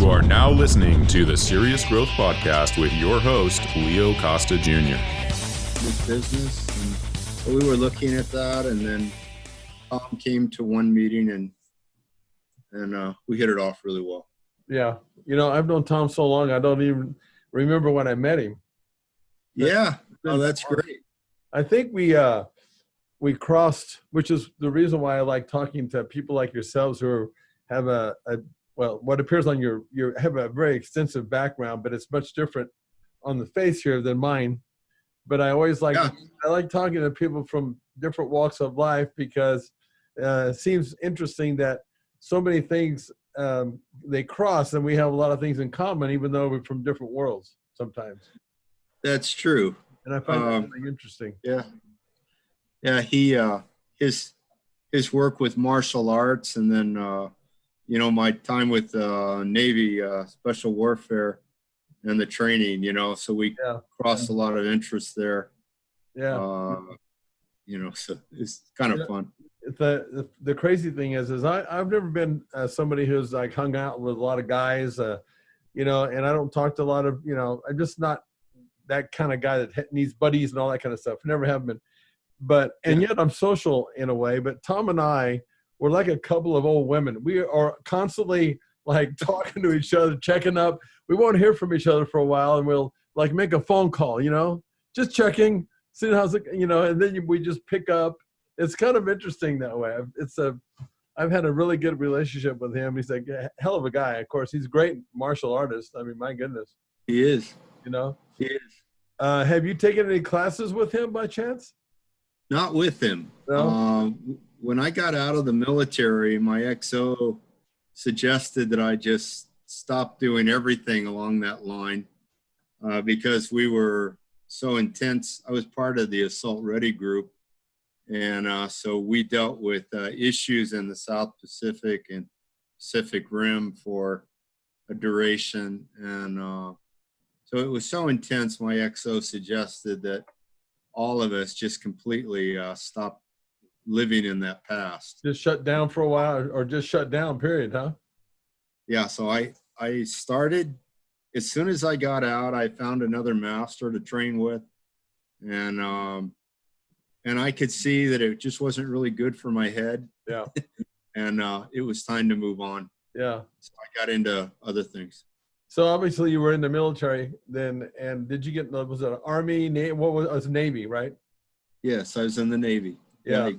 You are now listening to the Serious Growth Podcast with your host, Leo Costa Jr. Business, and we were looking at that, and then Tom came to one meeting, and we hit it off really well. Yeah. You know, I've known Tom so long, I don't even remember when I met him. Yeah. Oh, that's great. I think we crossed, which is the reason why I like talking to people like yourselves who have what appears on you have a very extensive background, but it's much different on the face here than mine. But I always I like talking to people from different walks of life because it seems interesting that so many things they cross, and we have a lot of things in common, even though we're from different worlds sometimes. That's true. And I find that really interesting. Yeah. Yeah. He, his work with martial arts, and then, my time with Navy, special warfare and the training, so we crossed a lot of interest there. Yeah. So it's kind of fun. The crazy thing is I've never been somebody who's like hung out with a lot of guys, and I don't talk to a lot of, I'm just not that kind of guy that needs buddies and all that kind of stuff. Never have been. And yet I'm social in a way. But Tom and I, we're like a couple of old women. We are constantly like talking to each other, checking up. We won't hear from each other for a while, and we'll like make a phone call, just checking, seeing how's it, and then we just pick up. It's kind of interesting that way. I've had a really good relationship with him. He's like a hell of a guy. Of course, he's a great martial artist. I mean, my goodness. He is. He is. Have you taken any classes with him by chance? Not with him. No? When I got out of the military, my XO suggested that I just stop doing everything along that line because we were so intense. I was part of the Assault Ready group. And so we dealt with issues in the South Pacific and Pacific Rim for a duration. And so it was so intense, my XO suggested that all of us just completely stop living in that past. Just shut down for a while, or just shut down, period, huh? Yeah, so I started, as soon as I got out, I found another master to train with. And I could see that it just wasn't really good for my head. Yeah. And it was time to move on. Yeah. So I got into other things. So obviously you were in the military then, and did you was it Army, Navy? What was Navy, right? Yes, I was in the Navy. Yeah.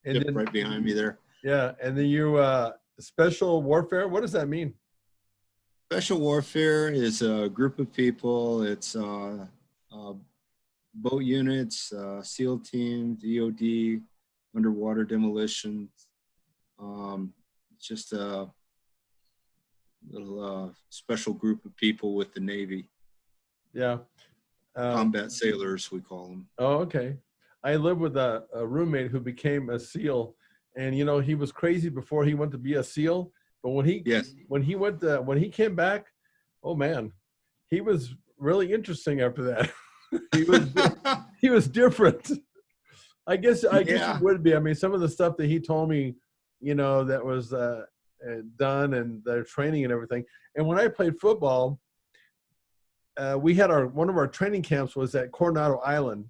And then, right behind me there. Yeah. And then you, special warfare, what does that mean? Special warfare is a group of people. It's boat units, SEAL teams, EOD, underwater demolition. Just a little special group of people with the Navy. Yeah. Combat sailors, we call them. Oh, okay. I lived with a roommate who became a SEAL, and he was crazy before he went to be a SEAL. But when he came back, oh man, he was really interesting after that. he was different. I guess he would be. I mean, some of the stuff that he told me, that was done, and their training and everything. And when I played football, we had one of our training camps was at Coronado Island.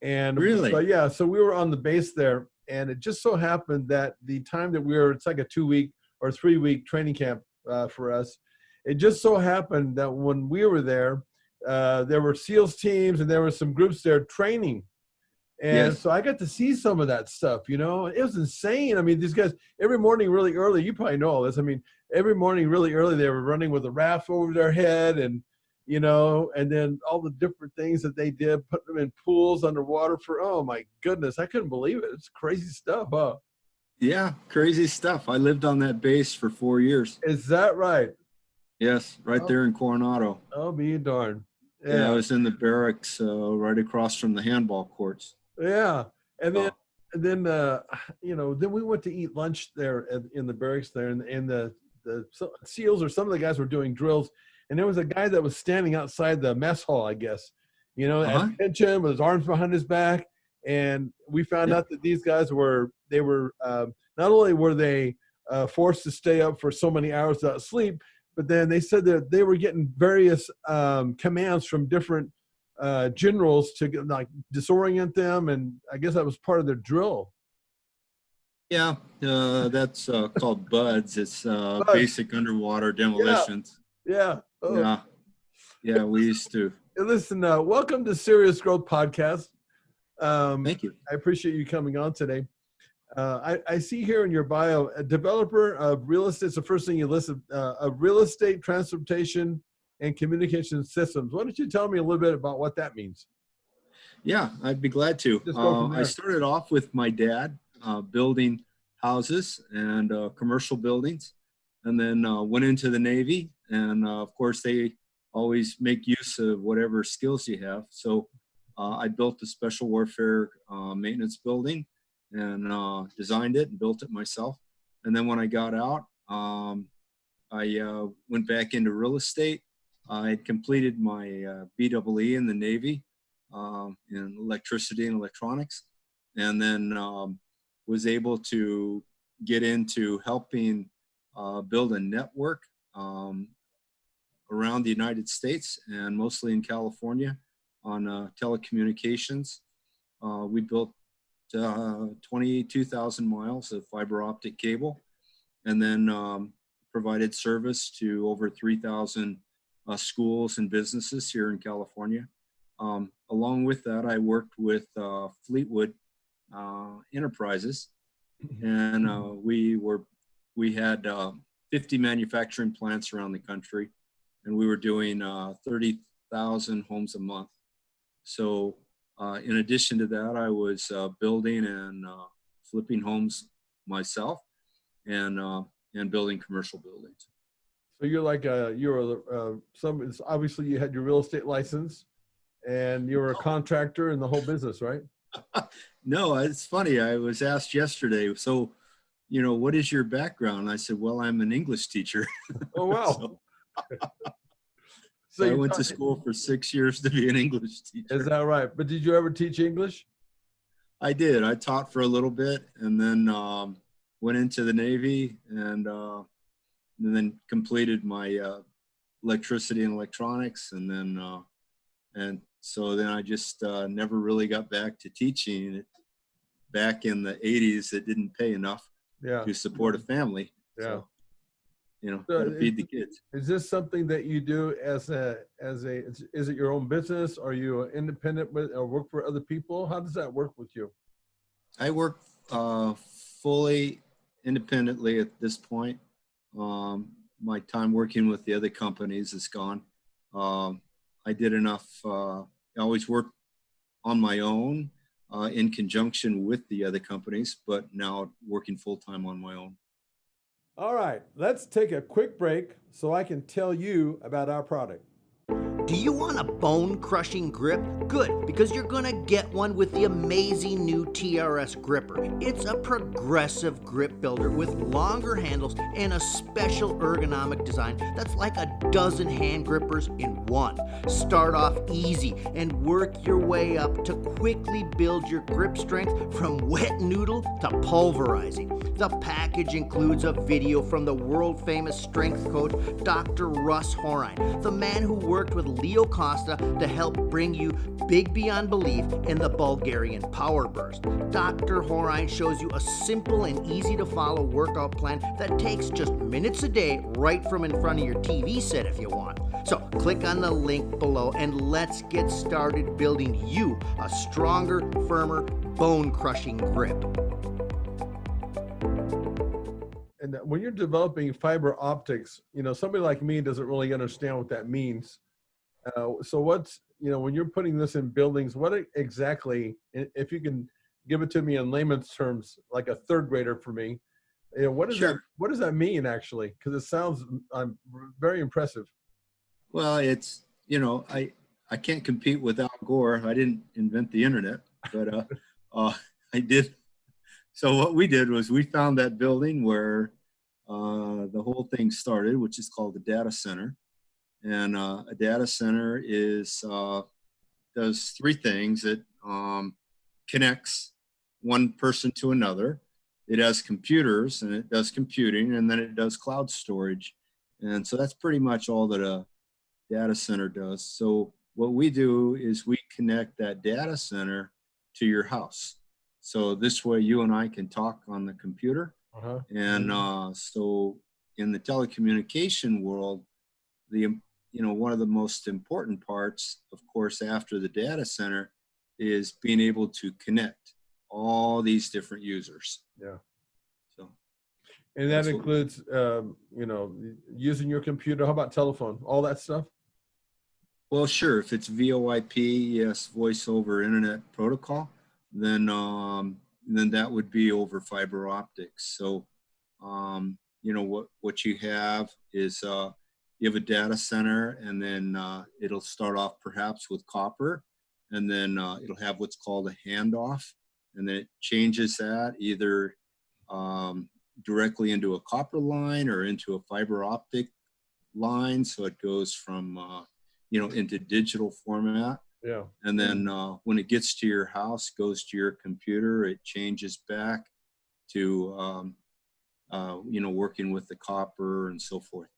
And really? So we were on the base there, and it just so happened that the time that it's like a 2-week or 3-week training camp for us. It just so happened that when we were there were SEALs teams, and there were some groups there training. And so I got to see some of that stuff, it was insane. I mean, these guys, every morning really early, you probably know all this. I mean, every morning really early, they were running with a raft over their head, and, and then all the different things that they did, putting them in pools underwater oh my goodness, I couldn't believe it. It's crazy stuff, huh? Yeah, crazy stuff. I lived on that base for 4 years. Is that right? Yes, there in Coronado. Oh, be darned. Yeah, I was in the barracks right across from the handball courts. Yeah, and then then we went to eat lunch there in the barracks there, and the SEALs or some of the guys were doing drills, and there was a guy that was standing outside the mess hall, I guess, at attention with his arms behind his back, and we found out that these guys were not only were they forced to stay up for so many hours without sleep, but then they said that they were getting various commands from different generals to like disorient them, and I guess that was part of their drill. Yeah, that's called BUDS. It's Buds. basic underwater demolitions. Yeah. Oh. Yeah. Yeah, we used to. Listen, welcome to Serious Growth Podcast. Thank you. I appreciate you coming on today. I see here in your bio, a developer of real estate. It's the first thing you listed, of real estate, transportation, and communication systems. Why don't you tell me a little bit about what that means? Yeah, I'd be glad to. I started off with my dad building houses and commercial buildings, and then went into the Navy. And of course, they always make use of whatever skills you have. So I built a special warfare maintenance building and designed it and built it myself. And then when I got out, I went back into real estate. I had completed my BEE in the Navy in electricity and electronics, and then was able to get into helping build a network around the United States and mostly in California on telecommunications. We built 22,000 miles of fiber optic cable, and then provided service to over 3,000 schools and businesses here in California. Along with that, I worked with Fleetwood Enterprises, and we had 50 manufacturing plants around the country, and we were doing 30,000 homes a month. So in addition to that, I was building and flipping homes myself, and building commercial buildings. So you're like obviously you had your real estate license, and you were a contractor in the whole business, right? No, it's funny. I was asked yesterday, so, what is your background? I said, well, I'm an English teacher. Oh, wow. So I went to school for 6 years to be an English teacher. Is that right? But did you ever teach English? I did. I taught for a little bit, and then went into the Navy, and then completed my electricity and electronics, and so then I just never really got back to teaching. Back in the 80s, it didn't pay enough to support a family. Yeah. So, to feed the kids. Is this something that you do is it your own business? Are you independent with, or work for other people? How does that work with you? I work fully independently at this point. My time working with the other companies is gone. I did enough. I always worked on my own in conjunction with the other companies, but now working full-time on my own. All right, let's take a quick break so I can tell you about our product. Do you want a bone-crushing grip? Good, because you're gonna get one with the amazing new Trs Gripper. It's a progressive grip builder with longer handles and a special ergonomic design that's like a dozen hand grippers in one. Start off easy and work your way up to quickly build your grip strength from wet noodle to pulverizing. The package includes a video from the world-famous strength coach, Dr. Russ Horine, the man who worked with Leo Costa to help bring you big beyond belief in the Bulgarian Power Burst. Dr. Horine shows you a simple and easy to follow workout plan that takes just minutes a day right from in front of your TV set if you want. So click on the link below and let's get started building you a stronger, firmer, bone-crushing grip. And when you're developing fiber optics, somebody like me doesn't really understand what that means. So what's, when you're putting this in buildings, what exactly, if you can give it to me in layman's terms, like a third grader for me, what does that mean actually? Because it sounds very impressive. Well, it's, I can't compete with Al Gore. I didn't invent the internet, but I did. So what we did was we found that building where the whole thing started, which is called the data center. And a data center does three things. It connects one person to another. It has computers, and it does computing, and then it does cloud storage. And so that's pretty much all that a data center does. So what we do is we connect that data center to your house. So this way you and I can talk on the computer. And so in the telecommunication world, one of the most important parts, of course, after the data center is being able to connect all these different users. Yeah. So, and that includes, using your computer. How about telephone? All that stuff? Well, sure. If it's VoIP, yes, voice over internet protocol, then that would be over fiber optics. So, what you have is you have a data center, and then it'll start off perhaps with copper, and then it'll have what's called a handoff, and then it changes that either directly into a copper line or into a fiber optic line. So it goes from into digital format. Yeah. And then when it gets to your house, goes to your computer, it changes back to working with the copper and so forth.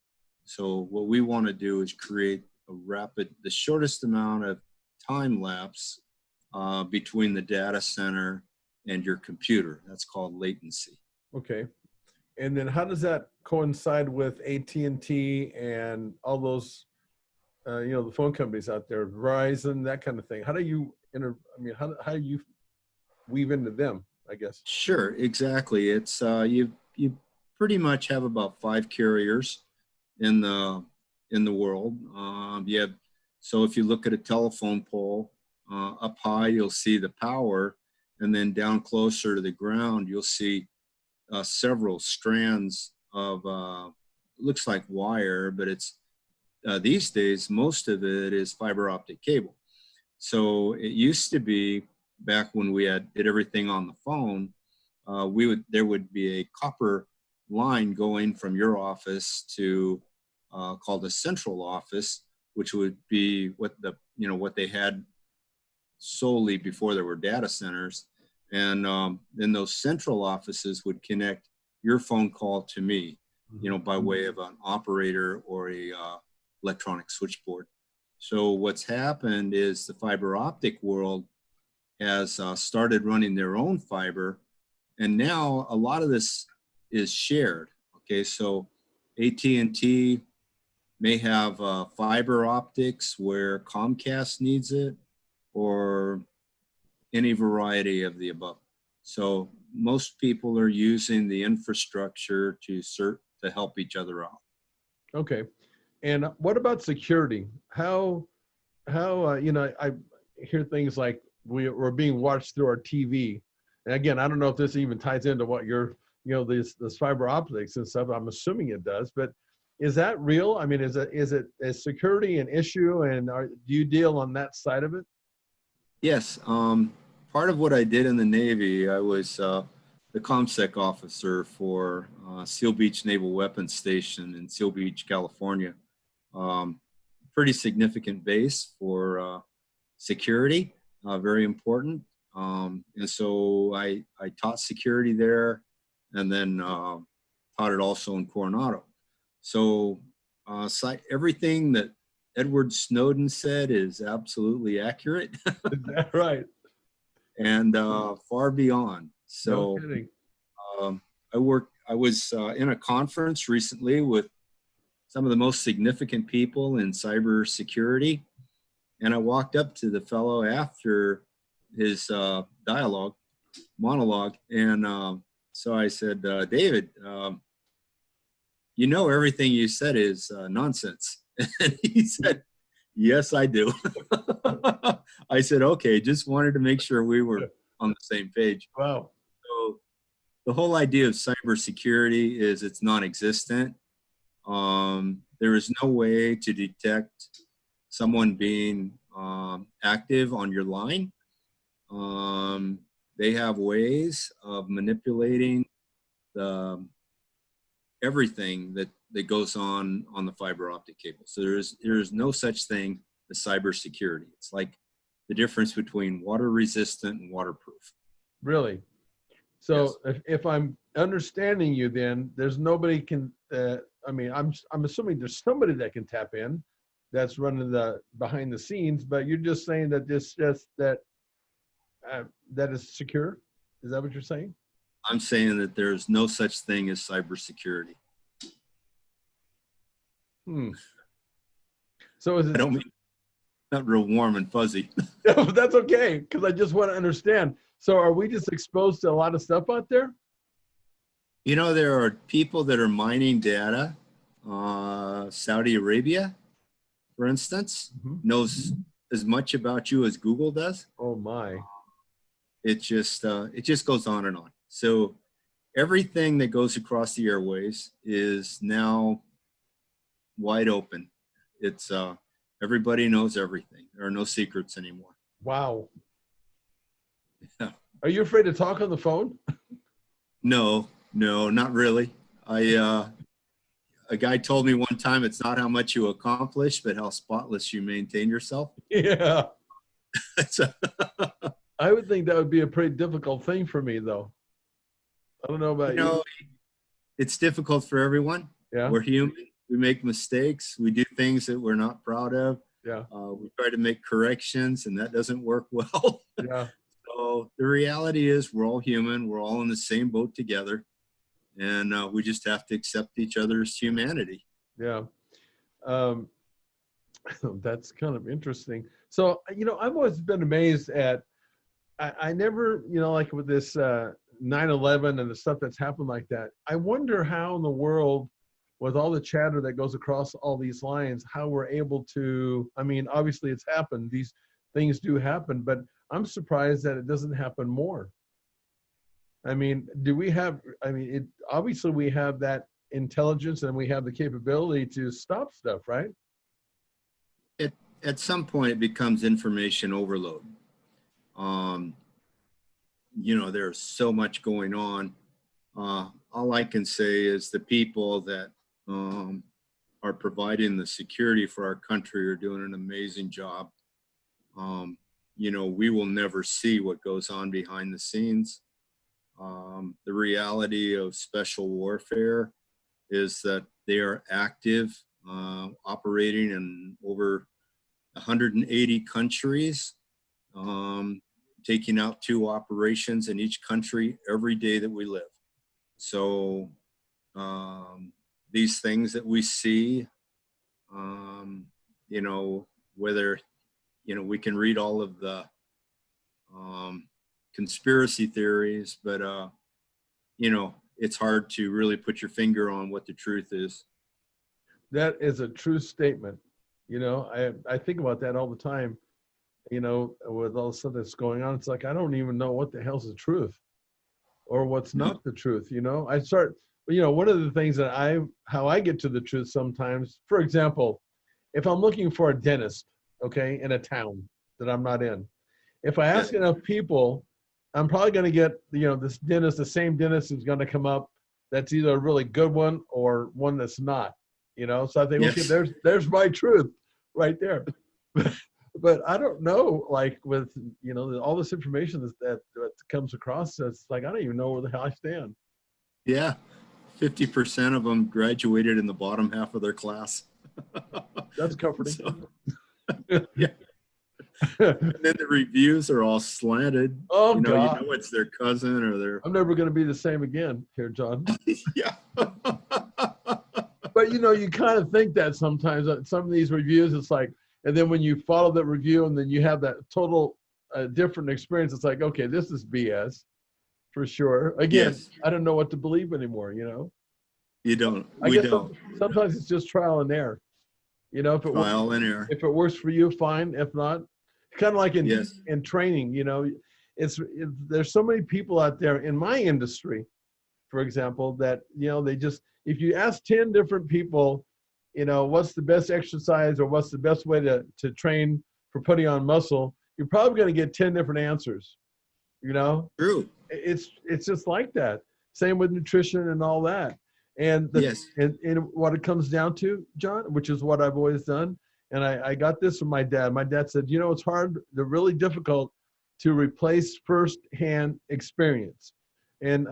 So what we want to do is create the shortest amount of time lapse between the data center and your computer. That's called latency. Okay. And then how does that coincide with AT&T and all those, the phone companies out there, Verizon, that kind of thing? How do you how do you weave into them, I guess? Sure, exactly. It's you pretty much have about 5 carriers in the world. So if you look at a telephone pole, up high you'll see the power, and then down closer to the ground you'll see several strands of looks like wire, but it's these days most of it is fiber optic cable. So it used to be, back when we did everything on the phone, there would be a copper line going from your office to called a central office, which would be what they had solely before there were data centers. And then those central offices would connect your phone call to me, by way of an operator or a electronic switchboard. So what's happened is the fiber optic world has started running their own fiber, and now a lot of this is shared. Okay, so AT&T may have fiber optics where Comcast needs it, or any variety of the above. So most people are using the infrastructure to help each other out. Okay. And what about security? How I hear things like we're being watched through our TV. And again, I don't know if this even ties into what this fiber optics and stuff. I'm assuming it does, but is that real? I mean, is security an issue, and do you deal on that side of it? Yes. Part of what I did in the Navy, I was the ComSec officer for Seal Beach Naval Weapons Station in Seal Beach, California. Pretty significant base for security, very important. And so I taught security there, and then taught it also in Coronado. So everything that Edward Snowden said is absolutely accurate. Is that right? And far beyond. So no kidding. I was in a conference recently with some of the most significant people in cybersecurity, and I walked up to the fellow after his monologue, and so I said, David, everything you said is nonsense. And he said, yes, I do. I said, okay, just wanted to make sure we were on the same page. Wow. So the whole idea of cybersecurity is it's non-existent. There is no way to detect someone being active on your line. They have ways of manipulating everything that goes on the fiber optic cable. So there is no such thing as cybersecurity. It's like the difference between water resistant and waterproof. Really? So yes. if I'm understanding you, then there's nobody I mean, I'm assuming there's somebody that can tap in that's running the behind the scenes, but you're just saying that that is secure. Is that what you're saying? I'm saying that there's no such thing as cybersecurity. So is it? I don't mean not real warm and fuzzy. No, that's okay, because I just want to understand. So are we just exposed to a lot of stuff out there? You know, there are people that are mining data. Saudi Arabia, for instance, knows as much about you as Google does. Oh my! It just goes on and on. So everything that goes across the airways is now wide open. It's everybody knows everything. There are no secrets anymore. Wow. Yeah. Are you afraid to talk on the phone? No, not really. A guy told me one time, it's not how much you accomplish, but how spotless you maintain yourself. Yeah. I would think that would be a pretty difficult thing for me, though. I don't know about you. It's difficult for everyone. Yeah. We're human. We make mistakes. We do things that we're not proud of. Yeah. We try to make corrections, and that doesn't work well. Yeah. So the reality is we're all human. We're all in the same boat together. And we just have to accept each other's humanity. Yeah. That's kind of interesting. So, I've always been amazed at, I never, like with this 9/11 and the stuff that's happened like that, I wonder how in the world, with all the chatter that goes across all these lines, how we're able to, I mean, obviously it's happened. These things do happen, but I'm surprised that it doesn't happen more. I mean, obviously we have that intelligence and we have the capability to stop stuff, right? At some point it becomes information overload. There's so much going on. All I can say is the people that are providing the security for our country are doing an amazing job. We will never see what goes on behind the scenes. The reality of special warfare is that they are active, operating in over 180 countries, taking out 2 operations in each country every day that we live. So these things that we see, whether, we can read all of the conspiracy theories, but it's hard to really put your finger on what the truth is. That is a true statement. I think about that all the time, with all the stuff that's going on. It's like, I don't even know what the hell's the truth or what's not the truth. I start, one of the things that how I get to the truth sometimes, for example, if I'm looking for a dentist, okay, in a town that I'm not in, if I ask enough people, I'm probably going to get, this dentist, the same dentist is going to come up that's either a really good one or one that's not, So I think, okay, there's my truth right there. But I don't know, like with, all this information that comes across, it's like, I don't even know where the hell I stand. Yeah. 50% of them graduated in the bottom half of their class. That's comforting. Yeah. And then the reviews are all slanted. Oh, God. It's their cousin or their. I'm never going to be the same again here, John. Yeah. But, you kind of think that sometimes, some of these reviews, it's like, and then when you follow that review and then you have that total different experience, it's like, okay, this is BS for sure. Again, I don't know what to believe anymore, You don't. We don't. Sometimes it's just trial and error. Trial and error. If it works for you, fine. If not, kind of like in training, there's so many people out there in my industry, for example, that, they just, if you ask 10 different people, what's the best exercise or what's the best way to train for putting on muscle, you're probably going to get 10 different answers, True. It's just like that. Same with nutrition and all that. And and what it comes down to, John, which is what I've always done. And I got this from my dad. My dad said, it's hard, they're really difficult to replace firsthand experience. And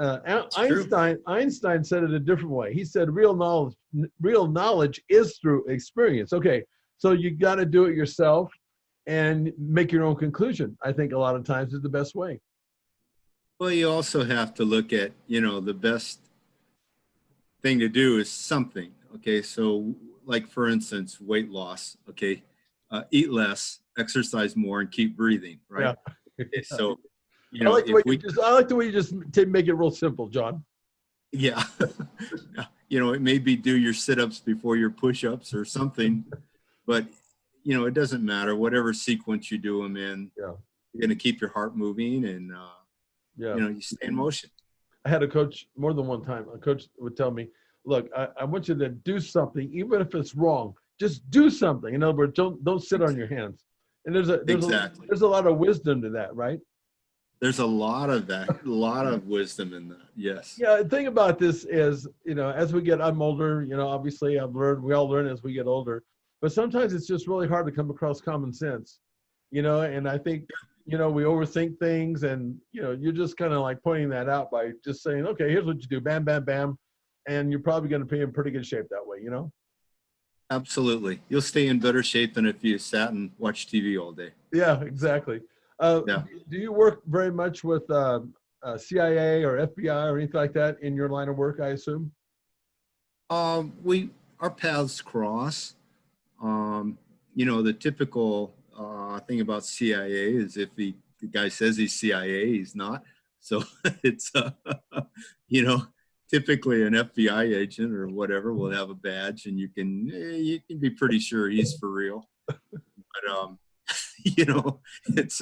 true. Einstein said it a different way. He said real knowledge is through experience. Okay, so you got to do it yourself and make your own conclusion. I think a lot of times is the best way. Well, you also have to look at, the best thing to do is something. Okay, so like for instance, weight loss. Okay, eat less, exercise more, and keep breathing. Right. Yeah. Okay, so I like the way you just make it real simple, John. Yeah. It may be do your sit-ups before your push-ups or something, but it doesn't matter. Whatever sequence you do them in, yeah, you're going to keep your heart moving, and you stay in motion. I had a coach more than one time. A coach would tell me, "Look, I want you to do something, even if it's wrong. Just do something. In other words, don't sit on your hands." And there's a lot of wisdom to that, right? There's a lot of that, a lot of wisdom in that. Yes. Yeah. The thing about this is, as I'm older, obviously we all learn as we get older, but sometimes it's just really hard to come across common sense, and I think, we overthink things, and, you're just kind of like pointing that out by just saying, okay, here's what you do, bam, bam, bam. And you're probably going to be in pretty good shape that way, Absolutely. You'll stay in better shape than if you sat and watched TV all day. Yeah, exactly. Yeah. Do you work very much with CIA or FBI or anything like that in your line of work, I assume? Our paths cross. The typical thing about CIA is if the guy says he's CIA, he's not. So it's, typically an FBI agent or whatever will have a badge, and you can be pretty sure he's for real. But it's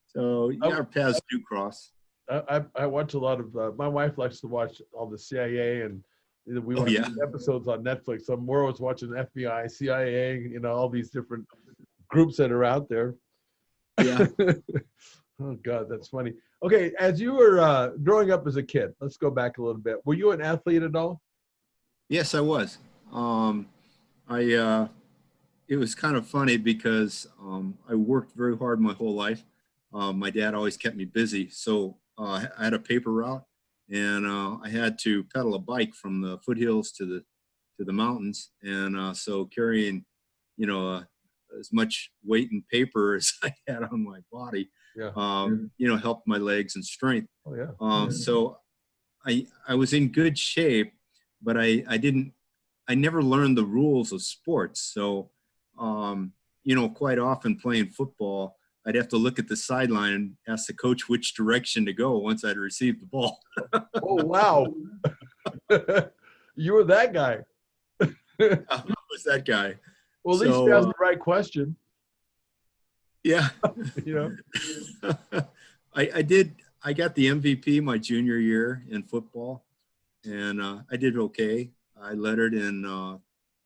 so yeah, our paths do cross. I watch a lot of my wife likes to watch all the CIA, and we watch episodes on Netflix. So we're always watching FBI, CIA, all these different groups that are out there. Yeah. Oh God, that's funny. Okay, as you were growing up as a kid, let's go back a little bit. Were you an athlete at all? Yes, I was. It was kind of funny because I worked very hard my whole life. My dad always kept me busy, so I had a paper route, and I had to pedal a bike from the foothills to the mountains, and so carrying, as much weight and paper as I had on my body, helped my legs and strength. Oh yeah. So I was in good shape, but I never learned the rules of sports. So, quite often playing football, I'd have to look at the sideline and ask the coach which direction to go once I'd received the ball. Oh, wow. You were that guy. I was that guy. Well, at least you asked the right question. Yeah. I got the MVP my junior year in football, and I did okay. I lettered in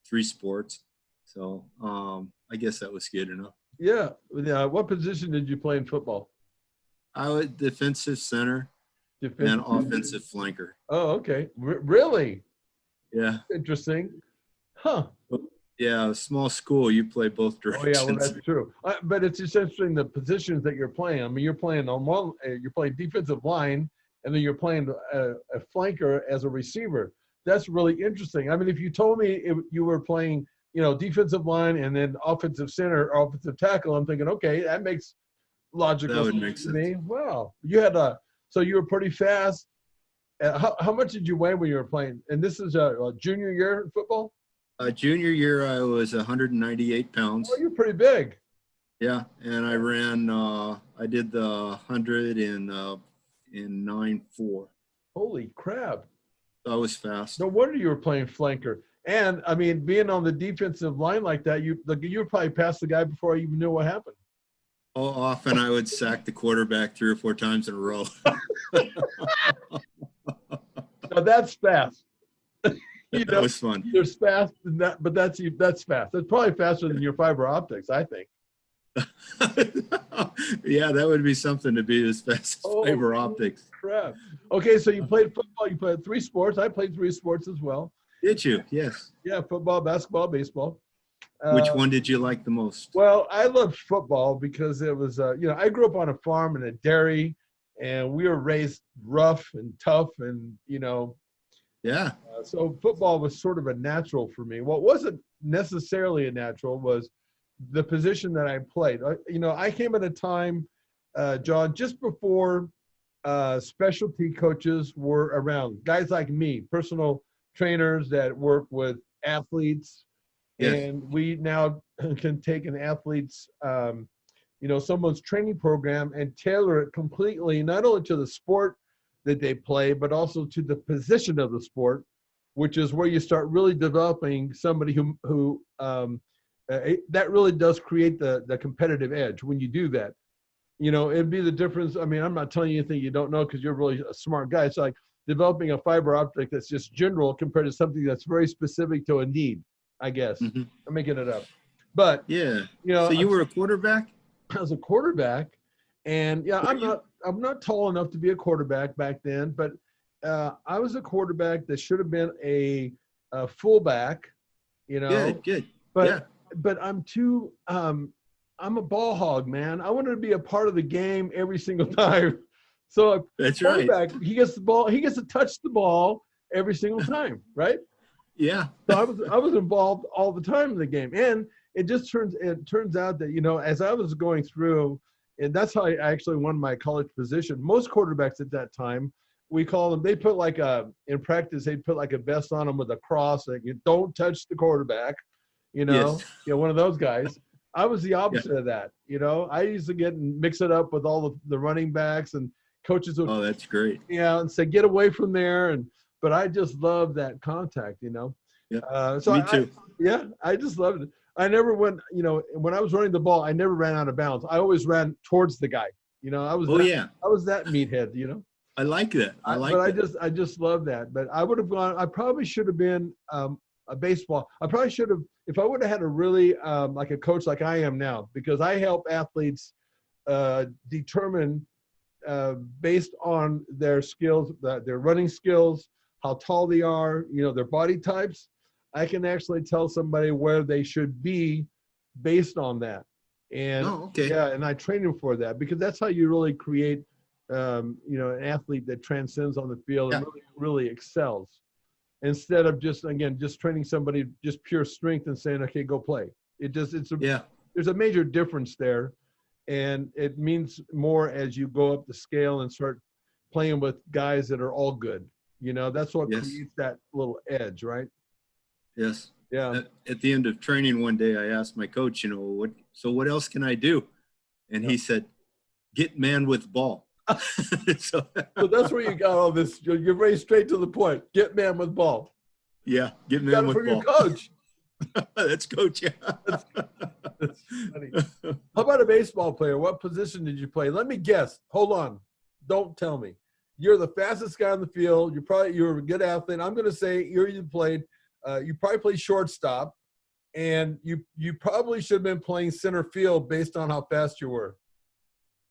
3 sports. So I guess that was good enough. Yeah. What position did you play in football? I was defensive center and offensive flanker. Oh, okay. Really? Yeah. Interesting. Huh. Yeah, a small school, you play both directions. Oh, yeah, well, that's true. But it's just interesting the positions that you're playing. I mean, you're playing defensive line, and then you're playing a flanker as a receiver. That's really interesting. I mean, if you told me you were playing, defensive line and then offensive center or offensive tackle, I'm thinking, okay, that makes logical sense to me. Wow. So you were pretty fast. How much did you weigh when you were playing? And this is a junior year in football? Junior year, I was 198 pounds. Oh, you're pretty big. Yeah, and I ran. I did the 100 in 9.4. Holy crap! I was fast. No wonder you were playing flanker. And I mean, being on the defensive line like that, you were probably past the guy before I even knew what happened. Oh, often I would sack the quarterback 3 or 4 times in a row. Now that's fast. That was fun. There's fast, but that's fast. That's probably faster than your fiber optics, I think. Yeah, that would be something to be as fast as fiber optics. Crap. Okay, so you played football. You played 3 sports. I played 3 sports as well. Did you? Yes. Yeah, football, basketball, baseball. Which one did you like the most? Well, I loved football because it was, I grew up on a farm and a dairy, and we were raised rough and tough, and Yeah. so football was sort of a natural for me. What wasn't necessarily a natural was the position that I played. I came at a time, John, just before specialty coaches were around. Guys like me, personal trainers that work with athletes, Yes. and we now can take an athlete's, someone's training program and tailor it completely, not only to the sport that they play, but also to the position of the sport, which is where you start really developing somebody who that really does create the competitive edge when you do that. It'd be the difference. I mean, I'm not telling you anything you don't know because you're really a smart guy. It's like developing a fiber optic that's just general compared to something that's very specific to a need, I guess. Mm-hmm. I'm making it up. But, yeah. So you were a quarterback? I was a quarterback. And, yeah, I'm not tall enough to be a quarterback back then. But I was a quarterback that should have been a fullback, Good. But, yeah. But I'm too I'm a ball hog, man. I wanted to be a part of the game every single time. So that's right. He gets the ball. He gets to touch the ball every single time, right? Yeah. So I was involved all the time in the game, and it turns out that as I was going through, and that's how I actually won my college position. Most quarterbacks at that time, we call them. They put in practice, they'd put like a vest on them with a cross, like you don't touch the quarterback. Yes. One of those guys. I was the opposite of that. I used to mix it up with all the running backs, and coaches would. Oh, that's great. Yeah, and say get away from there, but I just love that contact. Yeah. So Me too. I just loved it. I never went. When I was running the ball, I never ran out of bounds. I always ran towards the guy. I was. I was that meathead. I like that. I just love that. But I would have gone. I probably should have been a baseball. I probably should have. If I would have had a really like a coach like I am now, because I help athletes determine based on their skills, their running skills, how tall they are, their body types. I can actually tell somebody where they should be based on that. And and I train them for that, because that's how you really create an athlete that transcends on the field and really excels. Instead of just training somebody just pure strength and saying, okay, go play. There's a major difference there. And it means more as you go up the scale and start playing with guys that are all good. That's what creates that little edge, right? Yes. Yeah. At the end of training one day, I asked my coach, what else can I do? And he said, get man with ball. So that's where you got all this. You're very straight to the point. Get man with ball. Yeah, get man with ball. Your coach. That's coach. Yeah. That's funny. How about a baseball player? What position did you play? Let me guess. Hold on. Don't tell me. You're the fastest guy on the field. You're a good athlete. I'm going to say you probably played shortstop, and you probably should have been playing center field based on how fast you were.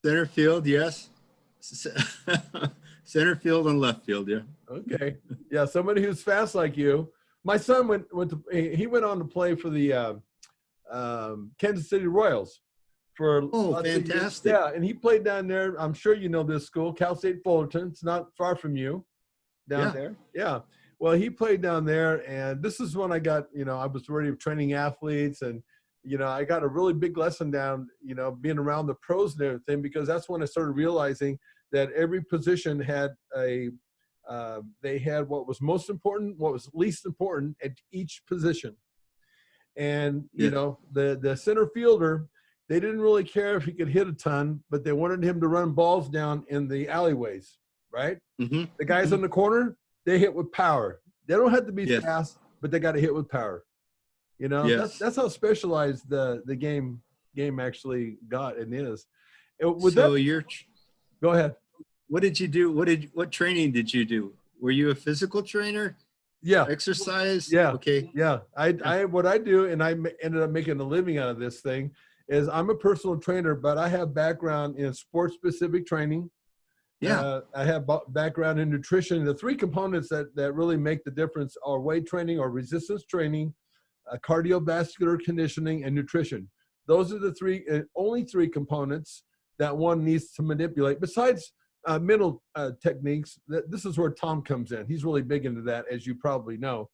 Center field, yes. Center field and left field, yeah. Okay. Yeah, somebody who's fast like you. My son went on to play for the Kansas City Royals for fantastic. Yeah, and he played down there. I'm sure you know this school, Cal State Fullerton. It's not far from you down there. Yeah. Well, he played down there, and this is when I got, I was already training athletes, and I got a really big lesson down, being around the pros and everything, because that's when I started realizing that every position had they had what was most important, what was least important at each position. And, the center fielder, they didn't really care if he could hit a ton, but they wanted him to run balls down in the alleyways, right? Mm-hmm. The guys on the corner, they hit with power. They don't have to be fast, but they got to hit with power. That's how specialized the game actually got and is. Go ahead. What did you do? What training did you do? Were you a physical trainer? Yeah. Exercise? Yeah. Okay. Yeah. What I do, and I ended up making a living out of this thing, is I'm a personal trainer, but I have background in sports-specific training. Yeah. I have background in nutrition. The three components that really make the difference are weight training or resistance training, cardiovascular conditioning, and nutrition. Those are the only three components that one needs to manipulate, besides mental techniques. This is where Tom comes in. He's really big into that, as you probably know.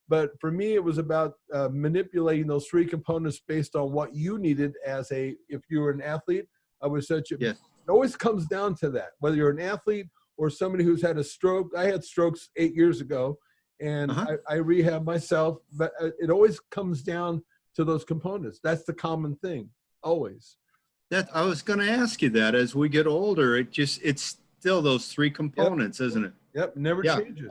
But for me, it was about manipulating those three components based on what you needed if you were an athlete. I would say it always comes down to that, whether you're an athlete or somebody who's had a stroke. I had strokes 8 years ago, and I rehab myself, but it always comes down to those components. That's the common thing, always. I was going to ask you that. As we get older, it's still those three components, isn't it? Yep, never changes.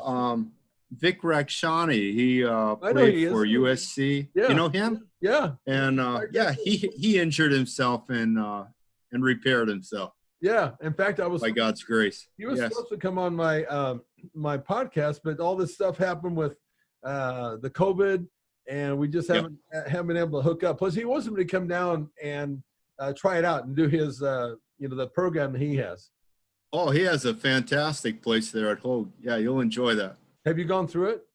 Vic Rakshani, he played for USC. Yeah. You know him? Yeah. And he injured himself and repaired himself. Yeah. In fact, by God's grace. He was supposed to come on my podcast, but all this stuff happened with the COVID, and we just haven't been able to hook up. Plus, he wasn't going to come down and try it out and do his the program that he has. Oh, he has a fantastic place there at Hogue. Yeah, you'll enjoy that. Have you gone through it?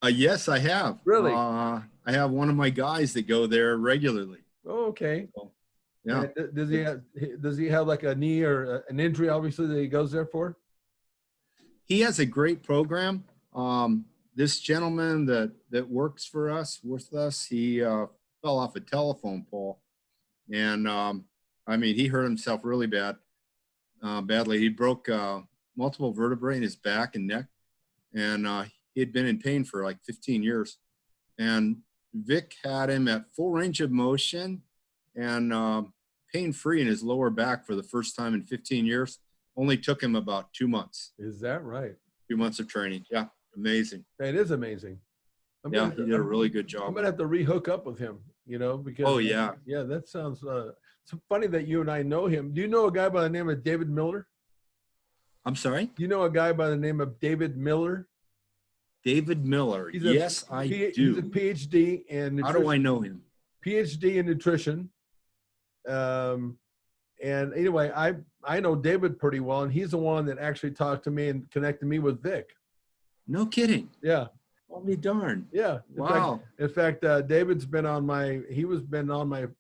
Yes, I have. Really? I have one of my guys that go there regularly. Oh, okay. So, yeah. Does he have like a knee or an injury, obviously, that he goes there for? He has a great program. This gentleman that works for us, with us, he fell off a telephone pole. And, he hurt himself really badly. He broke multiple vertebrae in his back and neck. And he had been in pain for like 15 years. And Vic had him at full range of motion and pain-free in his lower back for the first time in 15 years. Only took him about 2 months. Is that right? 2 months of training. Yeah, amazing. It is amazing. He did a really good job. I'm going to have to re-hook up with him, because. Yeah, that sounds it's funny that you and I know him. Do you know a guy by the name of David Miller? I'm sorry? Do you know a guy by the name of David Miller? David Miller. Yes, I do. He's a PhD in nutrition. How do I know him? PhD in nutrition. And anyway, I know David pretty well, and he's the one that actually talked to me and connected me with Vic. No kidding. Yeah. I'll be darned. Yeah. Wow. In fact, David's been on my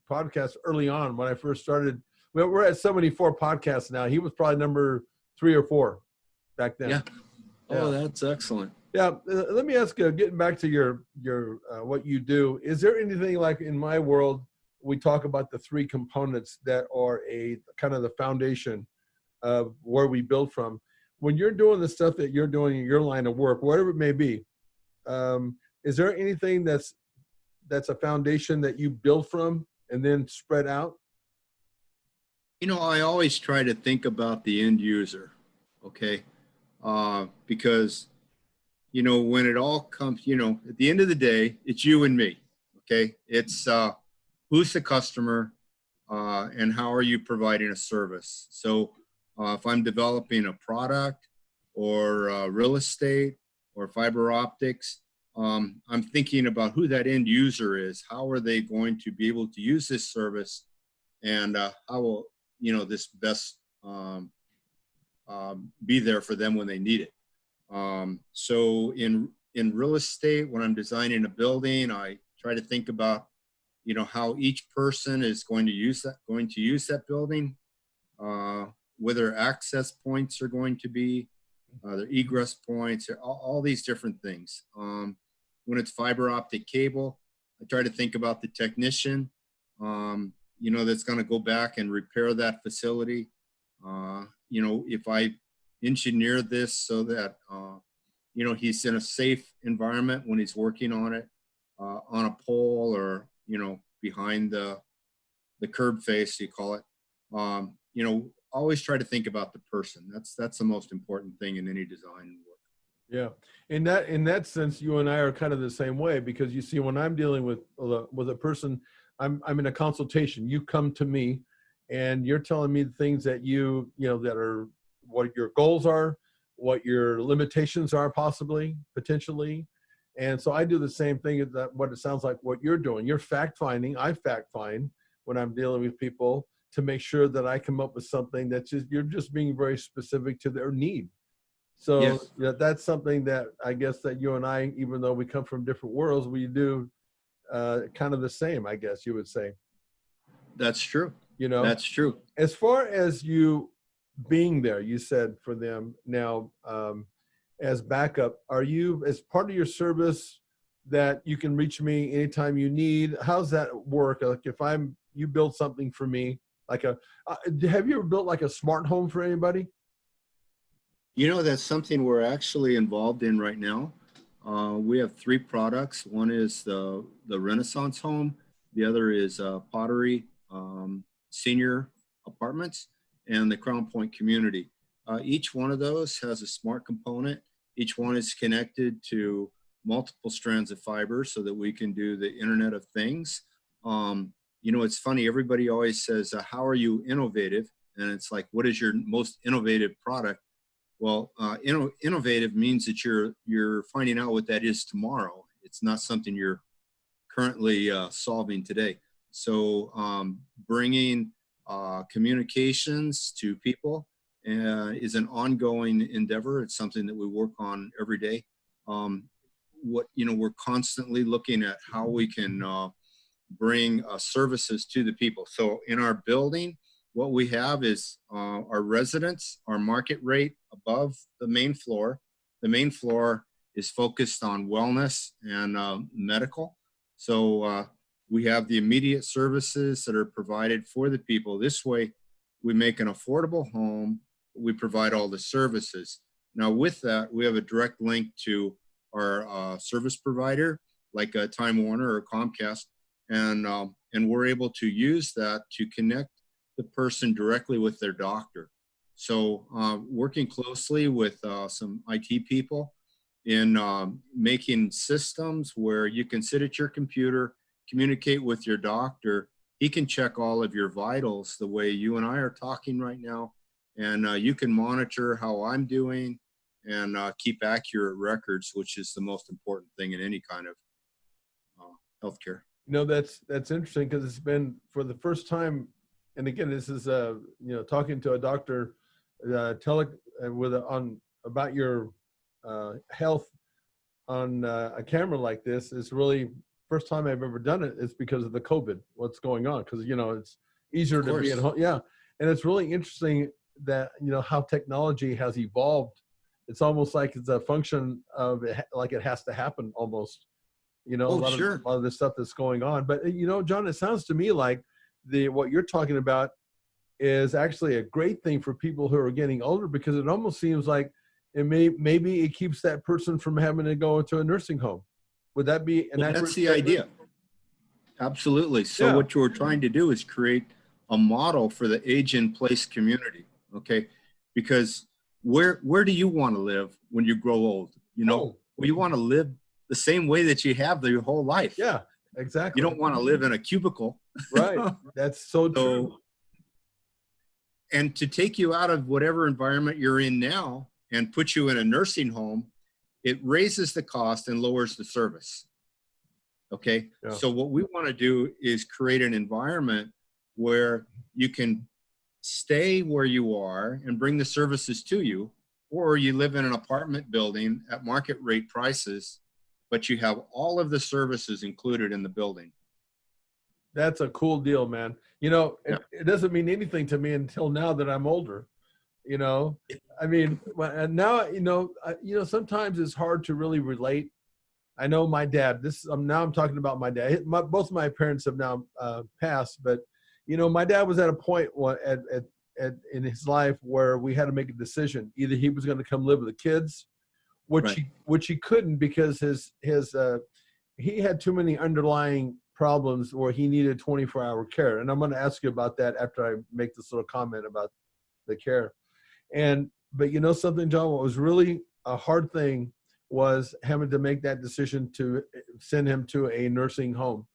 podcast early on when I first started. Well, we're at 74 podcasts now. He was probably number 3 or 4 back then. Yeah. Oh, that's excellent. Yeah. Let me ask you, getting back to your what you do, is there anything like in my world, we talk about the 3 components that are a kind of the foundation of where we build from. When you're doing the stuff that you're doing in your line of work, whatever it may be, is there anything that's a foundation that you build from and then spread out? I always try to think about the end user, okay? Because, when it all comes, at the end of the day, it's you and me, okay? It's who's the customer and how are you providing a service? So if I'm developing a product or real estate or fiber optics, I'm thinking about who that end user is. How are they going to be able to use this service, and how will this best be there for them when they need it. So in real estate, when I'm designing a building, I try to think about how each person is going to use that building, where their access points are going to be, their egress points, all these different things. When it's fiber optic cable, I try to think about the technician, that's going to go back and repair that facility. If I engineer this so that, he's in a safe environment when he's working on it, on a pole or, behind the curb face, you call it, always try to think about the person. That's the most important thing in any design work. Yeah. In that sense, you and I are kind of the same way, because you see, when I'm dealing with a person, I'm in a consultation. You come to me and you're telling me the things that that are what your goals are, what your limitations are, potentially. And so I do the same thing, what it sounds like what you're doing. You're fact finding. I fact find when I'm dealing with people to make sure that I come up with something you're just being very specific to their need. So yes. That's something that I guess that you and I, even though we come from different worlds, we do kind of the same, I guess you would say. That's true. That's true. As far as you being there, you said, for them now, as backup, are you, as part of your service, that you can reach me anytime you need? How's that work? Like if you build something for me, like have you ever built like a smart home for anybody? You know, that's something we're actually involved in right now. We have 3 products. One is the Renaissance home. The other is Pottery Senior Apartments and the Crown Point Community. Each one of those has a smart component. Each one is connected to multiple strands of fiber so that we can do the Internet of Things. You know, it's funny, everybody always says, how are you innovative? And it's like, what is your most innovative product? Well, innovative means that you're finding out what that is tomorrow. It's not something you're currently solving today. So bringing communications to people is an ongoing endeavor. It's something that we work on every day. We're constantly looking at how we can bring services to the people. So in our building, what we have is our residents, our market rate above the main floor. The main floor is focused on wellness and medical. So we have the immediate services that are provided for the people. This way, we make an affordable home. We provide all the services. Now with that, we have a direct link to our service provider, like Time Warner or Comcast, and we're able to use that to connect the person directly with their doctor. So working closely with some IT people in making systems where you can sit at your computer, communicate with your doctor. He can check all of your vitals the way you and I are talking right now, and you can monitor how I'm doing and keep accurate records, which is the most important thing in any kind of healthcare. You know, that's interesting, because it's been, for the first time, and again, this is talking to a doctor about your health on a camera like this is really first time I've ever done it. It's because of the COVID, what's going on, because it's easier to be at home. Yeah, and it's really interesting that how technology has evolved. It's almost like it's a function of it, like it has to happen almost. A lot of the stuff that's going on. But John, it sounds to me like what you're talking about is actually a great thing for people who are getting older, because it almost seems like maybe it keeps that person from having to go into a nursing home. Would that be an accurate That's the statement? idea. Absolutely. So what you're trying to do is create a model for the age-in-place community, okay? Because where do you want to live when you grow old? Well, you want to live the same way that you have your whole life. Yeah, exactly. You don't want to live in a cubicle. Right. That's so true. And to take you out of whatever environment you're in now and put you in a nursing home, it raises the cost and lowers the service. Okay. Yeah. So what we want to do is create an environment where you can stay where you are and bring the services to you, or you live in an apartment building at market rate prices, but you have all of the services included in the building. That's a cool deal, man. It doesn't mean anything to me until now that I'm older. I mean, and now, sometimes it's hard to really relate. I know my dad, now I'm talking about my dad. Both of my parents have now passed, but, my dad was at a point in his life where we had to make a decision. Either he was going to come live with the kids, which he couldn't, because he had too many underlying problems where he needed 24-hour care. And I'm going to ask you about that after I make this little comment about the care. But something, John, what was really a hard thing was having to make that decision to send him to a nursing home.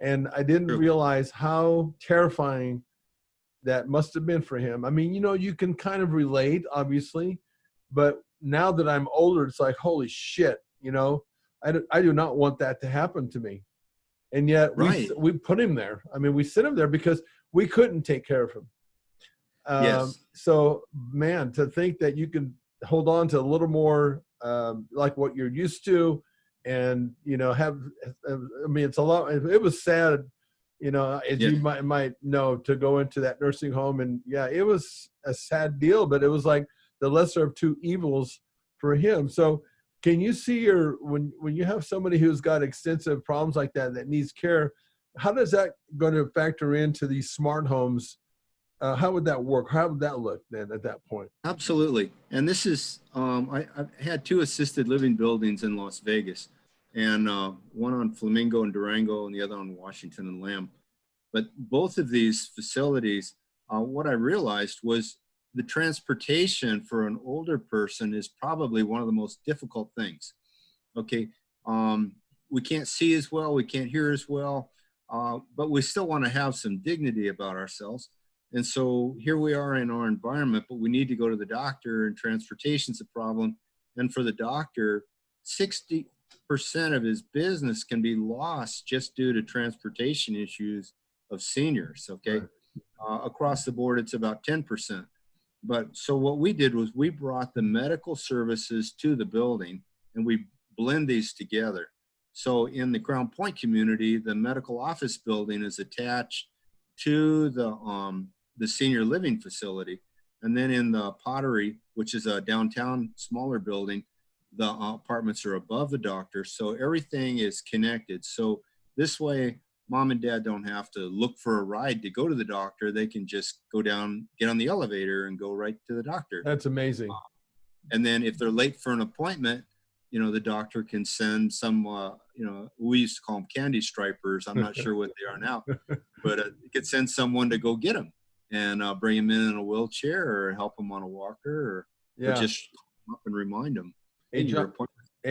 And I didn't realize how terrifying that must have been for him. I mean, you can kind of relate, obviously, but now that I'm older, it's like, holy shit, I do not want that to happen to me. And yet we put him there. I mean, we sent him there because we couldn't take care of him. Yes. So, man, to think that you can hold on to a little more like what you're used to, and it's a lot. It was sad, you know, as Yeah. you might know, to go into that nursing home. And yeah, it was a sad deal, but it was like the lesser of two evils for him. So can you see when you have somebody who's got extensive problems like that needs care, how does that going to factor into these smart homes? How would that work? How would that look then at that point? Absolutely. And this is, I've had 2 assisted living buildings in Las Vegas, and one on Flamingo and Durango and the other on Washington and Lamb. But both of these facilities, what I realized was the transportation for an older person is probably one of the most difficult things. Okay. We can't see as well, we can't hear as well, but we still want to have some dignity about ourselves. And so here we are in our environment, but we need to go to the doctor, and transportation's a problem. And for the doctor, 60% of his business can be lost just due to transportation issues of seniors, okay? Across the board, it's about 10%. But so what we did was we brought the medical services to the building, and we blend these together. So in the Crown Point community, the medical office building is attached to the senior living facility. And then in the Pottery, which is a downtown smaller building, the apartments are above the doctor. So everything is connected. So this way, mom and dad don't have to look for a ride to go to the doctor. They can just go down, get on the elevator and go right to the doctor. That's amazing. And then if they're late for an appointment, you know, the doctor can send some, you know, we used to call them candy stripers. I'm not sure what they are now, but it could send someone to go get them and bring them in a wheelchair or help them on a walker, or just come up and remind them. Hey,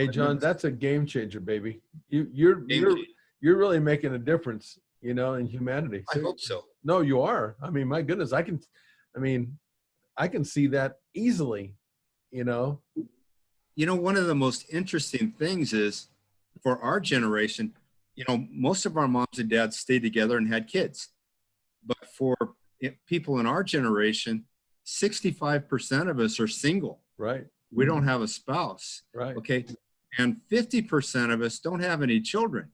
John, that's a game changer, baby. You're really making a difference, you know, in humanity. I hope so. No, you are. I mean, my goodness, I can see that easily, you know. You know, one of the most interesting things is for our generation, you know, most of our moms and dads stayed together and had kids. But for people in our generation, 65% of us are single. Right. We don't have a spouse. Right. Okay. And 50% of us don't have any children.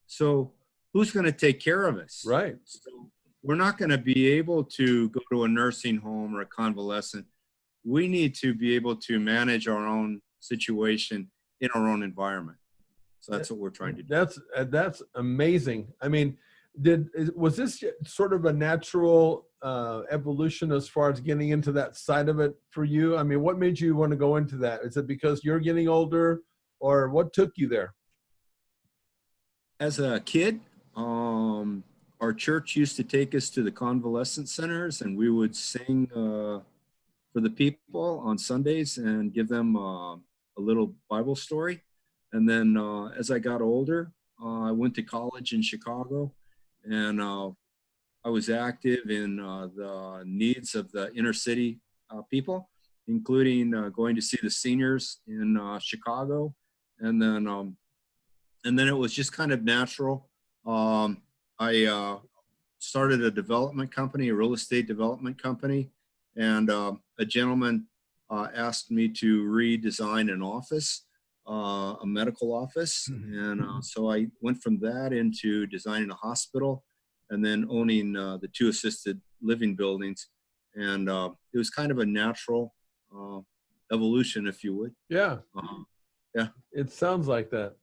So who's going to take care of us? Right. So we're not going to be able to go to a nursing home or a convalescent. We need to be able to manage our own situation in our own environment. So that's what we're trying to do. That's amazing. I mean, was this sort of a natural evolution as far as getting into that side of it for you? I mean, what made you want to go into that? Is it because you're getting older, or what took you there? As a kid, our church used to take us to the convalescent centers, and we would sing for the people on Sundays and give them a little Bible story. And then as I got older, I went to college in Chicago, and I was active in the needs of the inner city people, including going to see the seniors in Chicago. And then it was just kind of natural. I started a development company, a real estate development company, and a gentleman asked me to redesign an office, a medical office. And so I went from that into designing a hospital, and then owning the 2 assisted living buildings. And it was kind of a natural evolution, if you would. Yeah. Yeah. It sounds like that.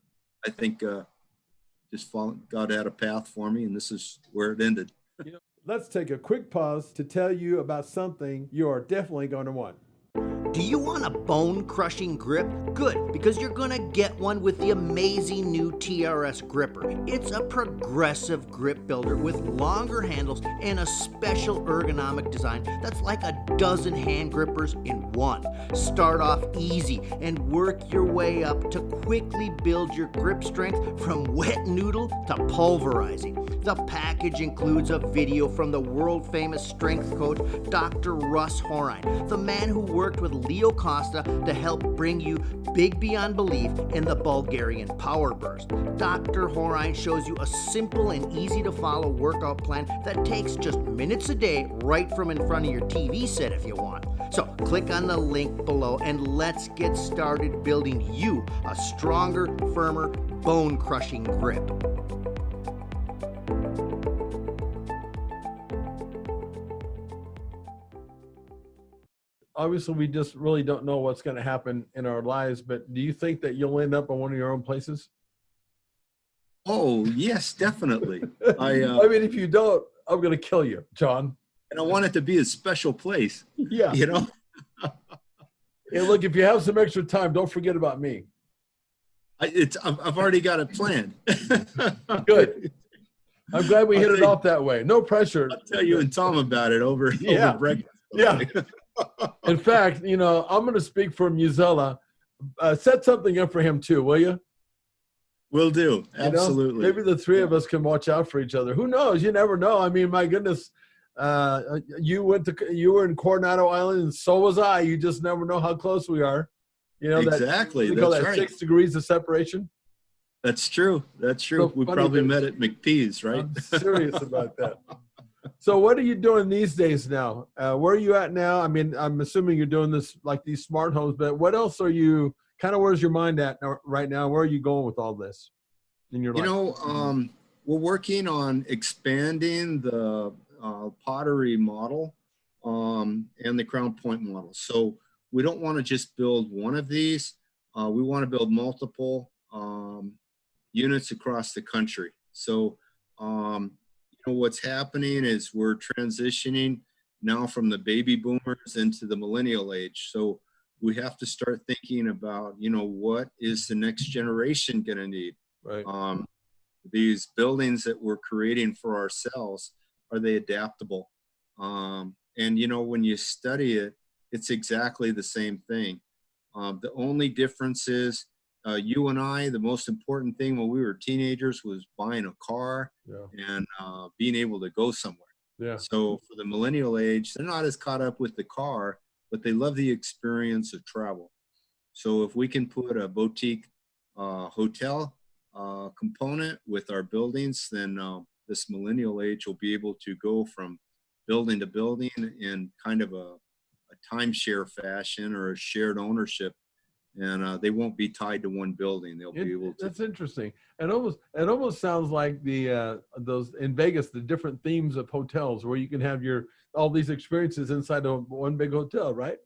I think God had a path for me, and this is where it ended. Let's take a quick pause to tell you about something you are definitely going to want. Do you want a bone-crushing grip? Good, because you're gonna get one with the amazing new TRS Gripper. It's a progressive grip builder with longer handles and a special ergonomic design that's like a dozen hand grippers in one. Start off easy and work your way up to quickly build your grip strength from wet noodle to pulverizing. The package includes a video from the world-famous strength coach, Dr. Russ Horine, the man who worked with Leo Costa to help bring you big beyond belief in the Bulgarian Power Burst. Dr. Horine shows you a simple and easy to follow workout plan that takes just minutes a day right from in front of your TV set if you want. So click on the link below and let's get started building you a stronger, firmer, bone-crushing grip. obviously we just really don't know what's going to happen in our lives, but do you think that you'll end up in one of your own places? Oh, yes, definitely. I mean, if you don't, I'm going to kill you, John. And I want it to be a special place. Yeah. You know? Hey, look, if you have some extra time, don't forget about me. I've already got it planned. Good. I'm glad we hit it off that way. No pressure. I'll tell you and Tom about it over breakfast. Yeah. In fact, you know, I'm going to speak for Musella. Set something up for him too, will you? Will do. Absolutely. You know, maybe the three of us can watch out for each other. Who knows? You never know. I mean, my goodness, you were in Coronado Island, and so was I. You just never know how close we are. You know, exactly. We call That's that right. 6 degrees of separation. That's true. That's true. So we probably met at McPee's, right? I'm serious about that. So what are you doing these days now? Where are you at now? I mean, I'm assuming you're doing this like these smart homes, but what else are you kind of, where's your mind at right now? Where are you going with all this in your life? You know, we're working on expanding the pottery model and the crown point model. So we don't want to just build one of these. We want to build multiple units across the country. So, you know, what's happening is we're transitioning now from the baby boomers into the millennial age. So we have to start thinking about, you know, what is the next generation going to need? Right. These buildings that we're creating for ourselves, are they adaptable? And, you know, when you study it, it's exactly the same thing. The only difference is you and I, the most important thing when we were teenagers was buying a car and being able to go somewhere. Yeah. So for the millennial age, they're not as caught up with the car, but they love the experience of travel. So if we can put a boutique hotel component with our buildings, then this millennial age will be able to go from building to building in kind of a timeshare fashion or a shared ownership, and they won't be tied to one building. They'll be able to. That's interesting. It almost sounds like the those in Vegas, the different themes of hotels where you can have all these experiences inside of one big hotel, right?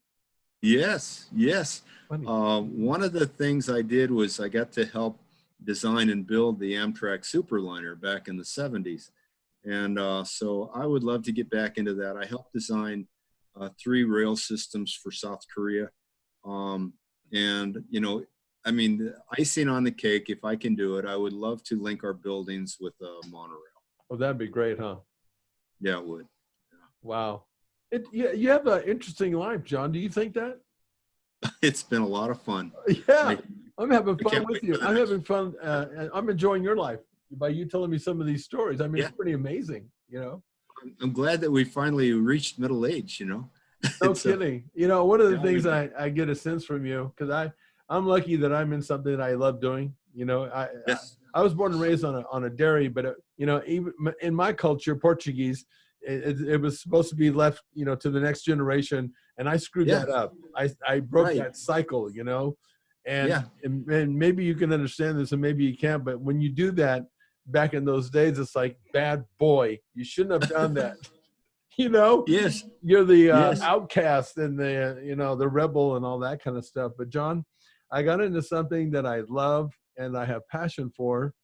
Yes, yes. One of the things I did was I got to help design and build the Amtrak Superliner back in the 70s. And so I would love to get back into that. I helped design 3 rail systems for South Korea. And, you know, I mean, the icing on the cake, if I can do it, I would love to link our buildings with a monorail. Oh, that'd be great, huh? Yeah, it would. Yeah. Wow. You have an interesting life, John. Do you think that? It's been a lot of fun. Yeah, I'm having fun with you. I'm having fun. I'm enjoying your life by you telling me some of these stories. I mean, It's pretty amazing, you know. I'm glad that we finally reached middle age, you know. No kidding. You know, one of the things I get a sense from you, because I'm lucky that I'm in something that I love doing. You know, I was born and raised on a dairy, but you know, even in my culture, Portuguese, it was supposed to be left, you know, to the next generation, and I screwed that up. I broke that cycle, you know, and maybe you can understand this, and maybe you can't. But when you do that, back in those days, it's like, bad boy, you shouldn't have done that. You know, yes, you're the outcast and the, you know, the rebel and all that kind of stuff. But John, I got into something that I love and I have passion for.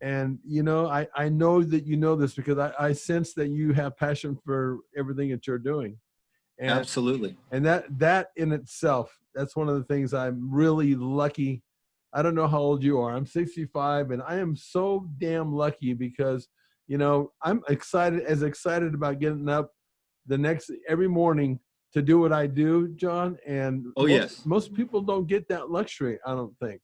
And, you know, I know that you know this because I sense that you have passion for everything that you're doing. And, absolutely. And that in itself, that's one of the things I'm really lucky. I don't know how old you are. I'm 65 and I am so damn lucky because, you know, I'm excited about getting up every morning to do what I do, John. And most people don't get that luxury, I don't think.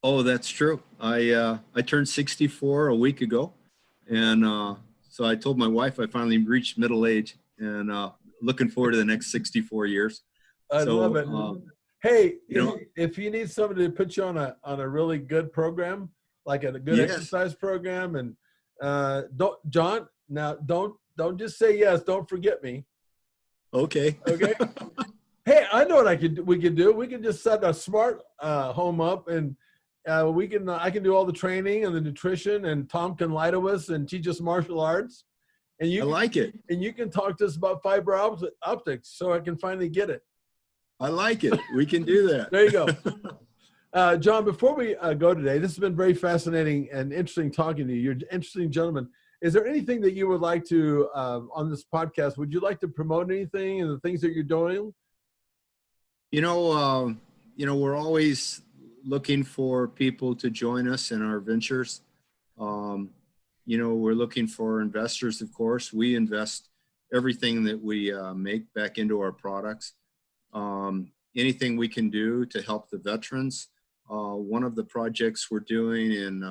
Oh, that's true. I turned 64 a week ago. And so I told my wife I finally reached middle age and looking forward to the next 64 years. I love it. Hey, if you need somebody to put you on a really good program, like a good exercise program, and don't just say yes. Don't forget me. Okay. Okay. Hey, I know what we could do. We can just set a smart home up, and I can do all the training and the nutrition, and Tom can lie to us and teach us martial arts. And I like it. And you can talk to us about fiber optics, so I can finally get it. I like it. We can do that. There you go. John, before we go today, this has been very fascinating and interesting talking to you. You're an interesting gentleman. Is there anything that you would like to, on this podcast, would you like to promote anything and the things that you're doing? We're always looking for people to join us in our ventures. We're looking for investors, of course. We invest everything that we make back into our products. Anything we can do to help the veterans. One of the projects we're doing in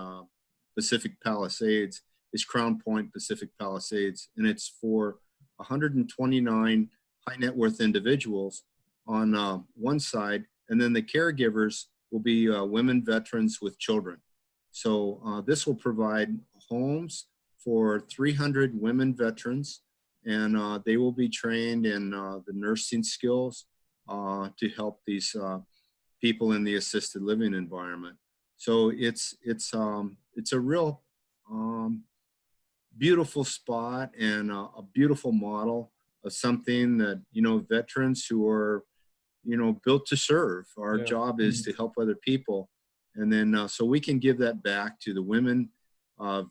Pacific Palisades is Crown Point Pacific Palisades, and it's for 129 high net worth individuals on one side, and then the caregivers will be women veterans with children. So this will provide homes for 300 women veterans, and they will be trained in the nursing skills to help these people in the assisted living environment. So it's a real beautiful spot and a beautiful model of something that, veterans who are, built to serve. Our job is to help other people. And then so we can give that back to the women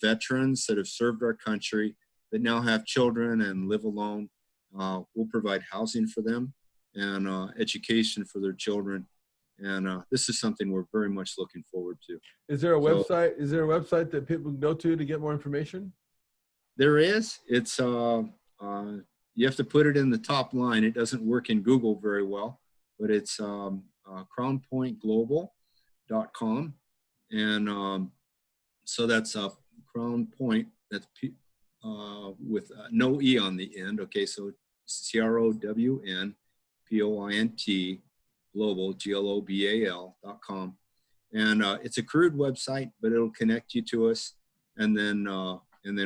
veterans that have served our country that now have children and live alone. We'll provide housing for them and education for their children. And this is something we're very much looking forward to. Is there a website? Is there a website that people can go to get more information? There is. It's you have to put it in the top line. It doesn't work in Google very well, but it's crownpointglobal.com, and so that's Crown Point. That's with no E on the end. Okay, so CROWNPOINT global GLOBAL.com, and it's a crude website, but it'll connect you to us, and then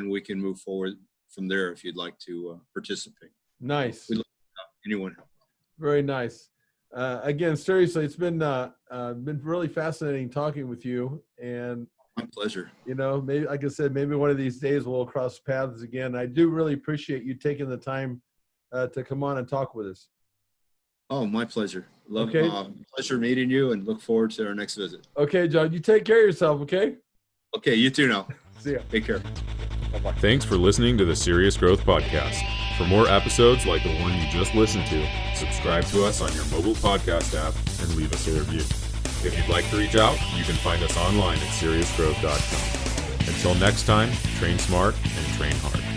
we can move forward from there if you'd like to participate. Nice. We love anyone help. Very nice. Again, seriously, it's been really fascinating talking with you, and my pleasure. Maybe, like I said, maybe one of these days we'll cross paths again. I do really appreciate you taking the time to come on and talk with us. Oh, my pleasure. Pleasure meeting you, and look forward to our next visit. Okay, John, you take care of yourself, okay? Okay, you too now. See ya. Take care. Bye-bye. Thanks for listening to the Serious Growth Podcast. For more episodes like the one you just listened to, subscribe to us on your mobile podcast app and leave us a review. If you'd like to reach out, you can find us online at seriousgrowth.com. Until next time, train smart and train hard.